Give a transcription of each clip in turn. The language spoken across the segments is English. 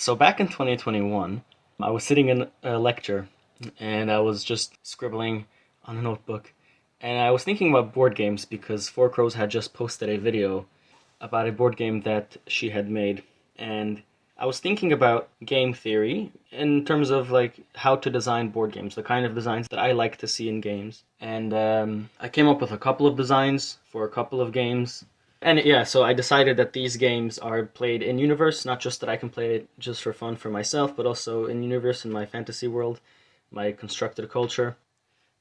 So back in 2021, I was sitting in a lecture and I was just scribbling on a notebook. And I was thinking about board games because Four Crows had just posted a video about a board game that she had made. And I was thinking about game theory in terms of like how to design board games, the kind of designs that I like to see in games. And I came up with a couple of designs for a couple of games. And yeah, so I decided that these games are played in universe, not just that I can play it just for fun for myself, but also in universe in my fantasy world, my constructed culture.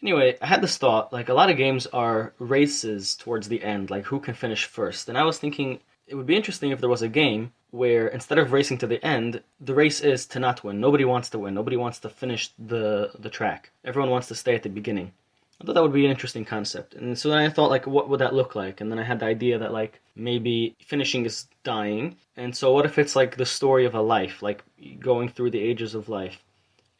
Anyway, I had this thought, like a lot of games are races towards the end, like who can finish first. And I was thinking it would be interesting if there was a game where instead of racing to the end, the race is to not win. Nobody wants to win. Nobody wants to finish the track. Everyone wants to stay at the beginning. I thought that would be an interesting concept. And so then I thought, like, what would that look like? And then I had the idea that, like, maybe finishing is dying. And so what if it's like the story of a life, like going through the ages of life?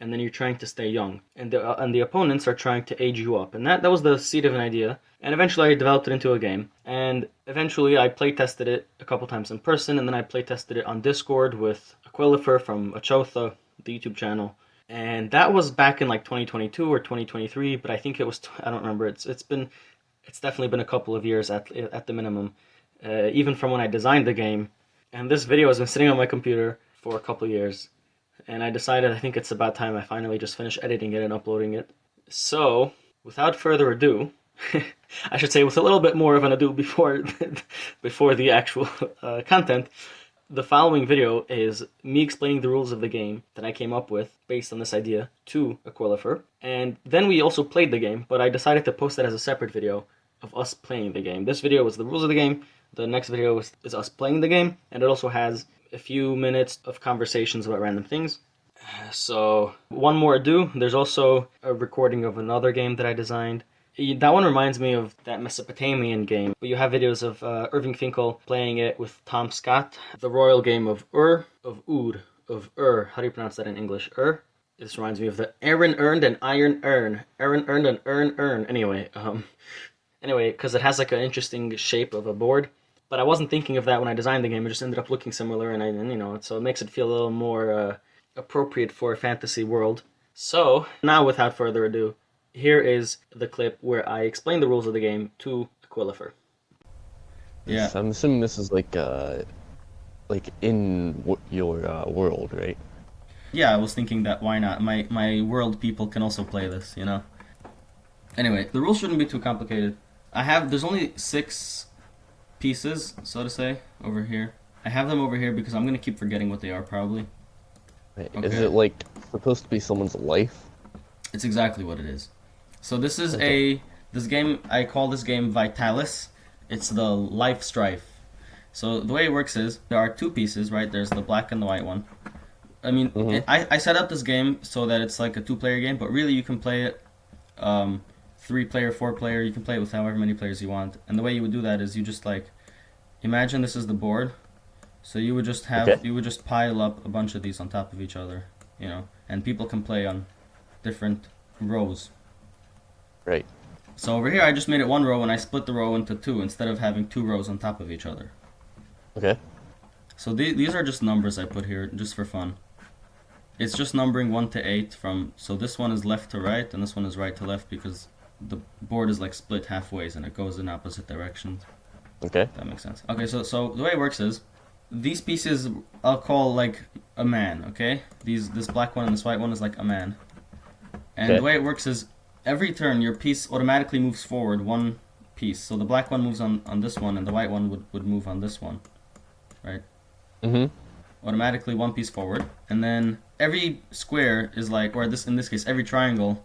And then you're trying to stay young, and the opponents are trying to age you up, and that was the seed of an idea. And eventually, I developed it into a game, and eventually, I play tested it a couple times in person, and then I play tested it on Discord with Aquilifer from Achotha, the YouTube channel, and that was back in like 2022 or 2023. But I think it was I don't remember. It's definitely been a couple of years at the minimum, even from when I designed the game. And this video has been sitting on my computer for a couple of years. And I decided I think it's about time I finally just finish editing it and uploading it. So, without further ado, I should say with a little bit more of an ado before before the actual content, the following video is me explaining the rules of the game that I came up with based on this idea to Aquilifer. And then we also played the game, but I decided to post that as a separate video of us playing the game. This video was the rules of the game, the next video is us playing the game, and it also has a few minutes of conversations about random things. So, one more ado, there's also a recording of another game that I designed. That one reminds me of that Mesopotamian game, but you have videos of Irving Finkel playing it with Tom Scott, the royal game of of Oud, of how do you pronounce that in English? This reminds me of the Aaron earned and Iron earn. Aaron earned and earn. Anyway, because it has like an interesting shape of a board. But I wasn't thinking of that when I designed the game. It just ended up looking similar, and so it makes it feel a little more appropriate for a fantasy world. So now, without further ado, here is the clip where I explain the rules of the game to Aquilifer. Yeah, I'm assuming this is like in your world, right? Yeah, I was thinking that why not? My world people can also play this, you know. Anyway, the rules shouldn't be too complicated. There's only 6 pieces, so to say, over here. I have them over here because I'm gonna keep forgetting what they are, probably. Okay. Is it like supposed to be someone's life? It's exactly what it is. So this is this game, I call this game Vitalis. It's the life strife. So the way it works is, there are 2 pieces, right? There's the black and the white one. I mean, I set up this game so that it's like a 2-player game, but really you can play it 3-player, 4-player, you can play it with however many players you want. And the way you would do that is you just like, imagine this is the board. So you would just you would just pile up a bunch of these on top of each other, you know, and people can play on different rows. Right. So over here I just made it 1 row and I split the row into 2 instead of having 2 rows on top of each other. Okay. So these are just numbers I put here just for fun. It's just numbering 1 to 8 so this one is left to right and this one is right to left because the board is like split halfways and it goes in opposite directions. Okay. That makes sense. Okay, so the way it works is, these pieces I'll call like a man, okay? This black one and this white one is like a man. And the way it works is, every turn your piece automatically moves forward 1 piece. So the black one moves on this one and the white one would move on this one. Right? Automatically 1 piece forward. And then every square is like, or in this case, every triangle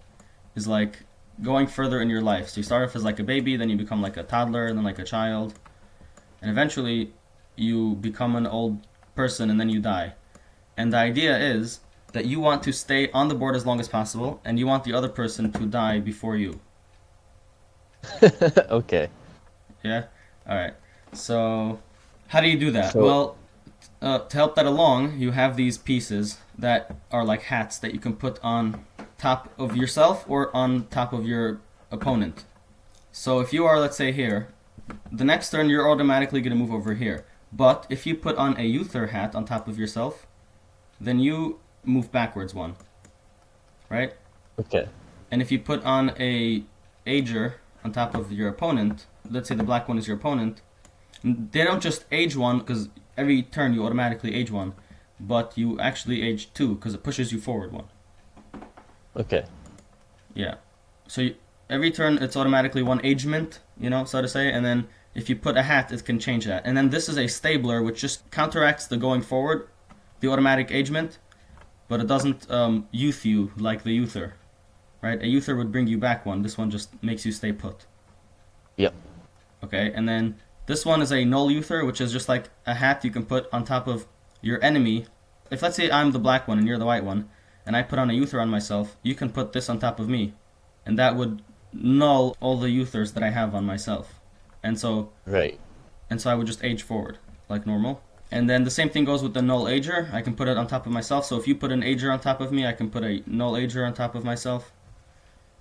is like going further in your life. So you start off as like a baby, then you become like a toddler, and then like a child. And eventually you become an old person and then you die. And the idea is that you want to stay on the board as long as possible and you want the other person to die before you. Okay. Yeah? Alright. So, how do you do that? Well, to help that along, you have these pieces that are like hats that you can put on top of yourself or on top of your opponent. So if you are, let's say, here, the next turn you're automatically going to move over here. But if you put on a Uther hat on top of yourself, then you move backwards one, right? Okay. And if you put on a ager on top of your opponent, let's say the black one is your opponent, they don't just age one because every turn you automatically age one, but you actually age two because it pushes you forward one. Okay. Yeah. So every turn it's automatically one agement, so to say, and then if you put a hat, it can change that. And then this is a stabler, which just counteracts the going forward, the automatic agement, but it doesn't youth you like the youther, right? A youther would bring you back one. This one just makes you stay put. Yep. Okay, and then this one is a null youther, which is just like a hat you can put on top of your enemy. If let's say I'm the black one and you're the white one, and I put on a youther on myself, you can put this on top of me, and that would null all the youters that I have on myself. And so Right. I would just age forward like normal. And then the same thing goes with the null ager. I can put it on top of myself. So if you put an ager on top of me, I can put a null ager on top of myself.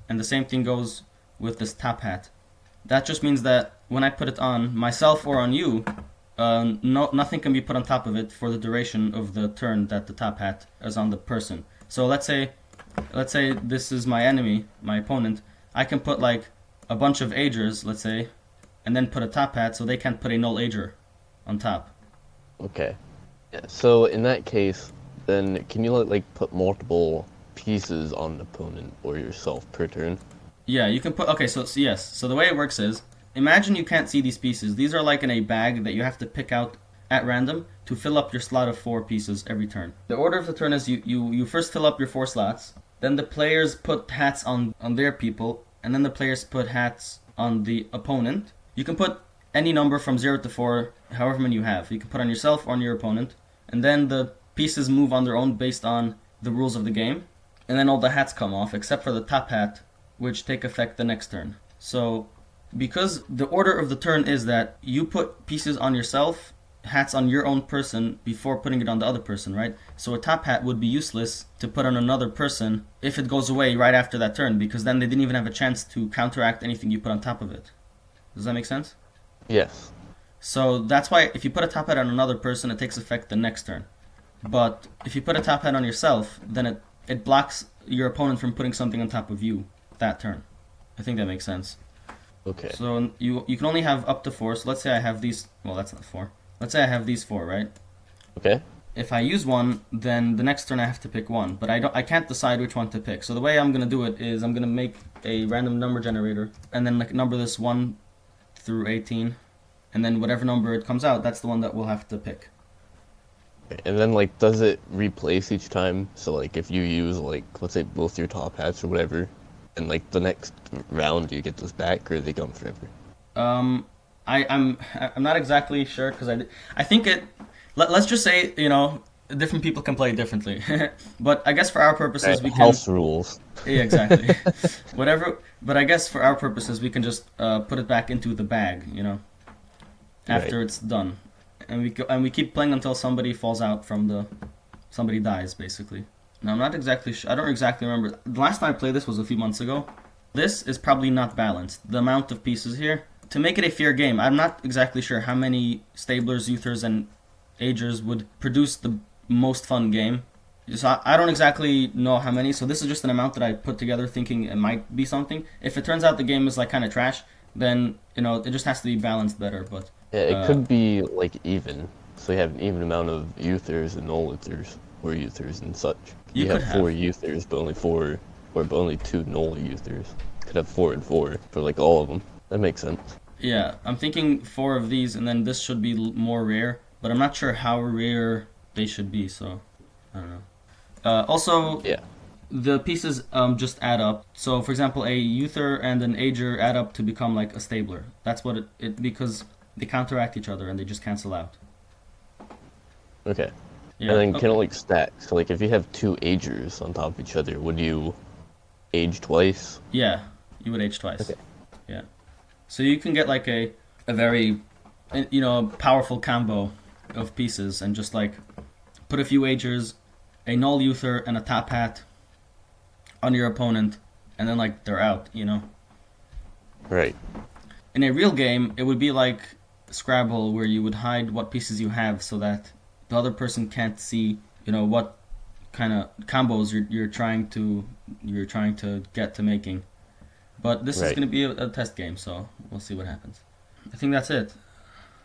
And the same thing goes with this top hat. That just means that when I put it on myself or on you, nothing can be put on top of it for the duration of the turn that the top hat is on the person. So let's say this is my enemy, my opponent. I can put like a bunch of agers, let's say, and then put a top hat so they can't put a null ager on top. Okay. Yeah, so in that case, then can you like put multiple pieces on an opponent or yourself per turn? Yeah, you can put... Okay, so yes. So the way it works is, imagine you can't see these pieces. These are like in a bag that you have to pick out at random to fill up your slot of 4 pieces every turn. The order of the turn is you first fill up your 4 slots, then the players put hats on their people, and then the players put hats on the opponent. You can put any number from 0 to 4, however many you have. You can put on yourself or on your opponent, and then the pieces move on their own based on the rules of the game, and then all the hats come off, except for the top hat, which take effect the next turn. So, because the order of the turn is that you put pieces on yourself, hats on your own person, before putting it on the other person, right? So a top hat would be useless to put on another person if it goes away right after that turn, because then they didn't even have a chance to counteract anything you put on top of it. Does that make sense? Yes. So that's why if you put a top hat on another person, it takes effect the next turn. But if you put a top hat on yourself, then it blocks your opponent from putting something on top of you that turn. I think that makes sense. Okay. So you can only have up to 4. So let's say I have these... Well, that's not 4. Let's say I have these 4, right? Okay. If I use one, then the next turn I have to pick one. But I can't decide which one to pick. So the way I'm going to do it is I'm going to make a random number generator and then like number this 1 through 18, and then whatever number it comes out, that's the one that we'll have to pick. And then like does it replace each time? So like if you use like let's say both your top hats or whatever, and like the next round do you get those back or they come forever? I'm not exactly sure because I think it. Let's just say different people can play differently, but I guess for our purposes we can house rules. Yeah, exactly. Whatever. But I guess for our purposes, we can just put it back into the bag, after Right. it's done, and we keep playing until somebody falls out from somebody dies, basically. Now I'm not exactly I don't exactly remember. The last time I played this was a few months ago. This is probably not balanced. The amount of pieces here to make it a fair game. I'm not exactly sure how many stablers, youthers, and agers would produce the most fun game. So I don't exactly know how many, so this is just an amount that I put together thinking it might be something. If it turns out the game is like kind of trash, then it just has to be balanced better. But Yeah, it could be like even. So you have an even amount of youthers and null youthers or youthers and such. You You could have 4 youthers, but only 2 null youthers. Could have 4 and 4 for like all of them. That makes sense. yeah, I'm thinking 4 of these, and then this should be more rare, but I'm not sure how rare they should be, so I don't know. Also, Yeah. the pieces just add up. So, for example, a youther and an ager add up to become like a stabler. That's what it because they counteract each other and they just cancel out. Okay. Yeah. And then can it like stack? So like if you have 2 agers on top of each other, would you age twice? Yeah, you would age twice. Okay. Yeah. So you can get like a very powerful combo of pieces and just like put a few agers, a null youther, and a top hat on your opponent, and then like they're out. Right. In a real game, it would be like Scrabble, where you would hide what pieces you have so that the other person can't see, what kind of combos you're trying to get to making. But this is Right. going to be a test game, so we'll see what happens. I think that's it.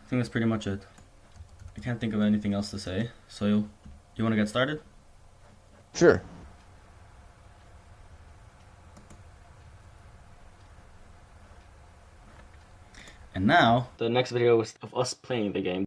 I think that's pretty much it. I can't think of anything else to say. So you want to get started? Sure. And now the next video is of us playing the game.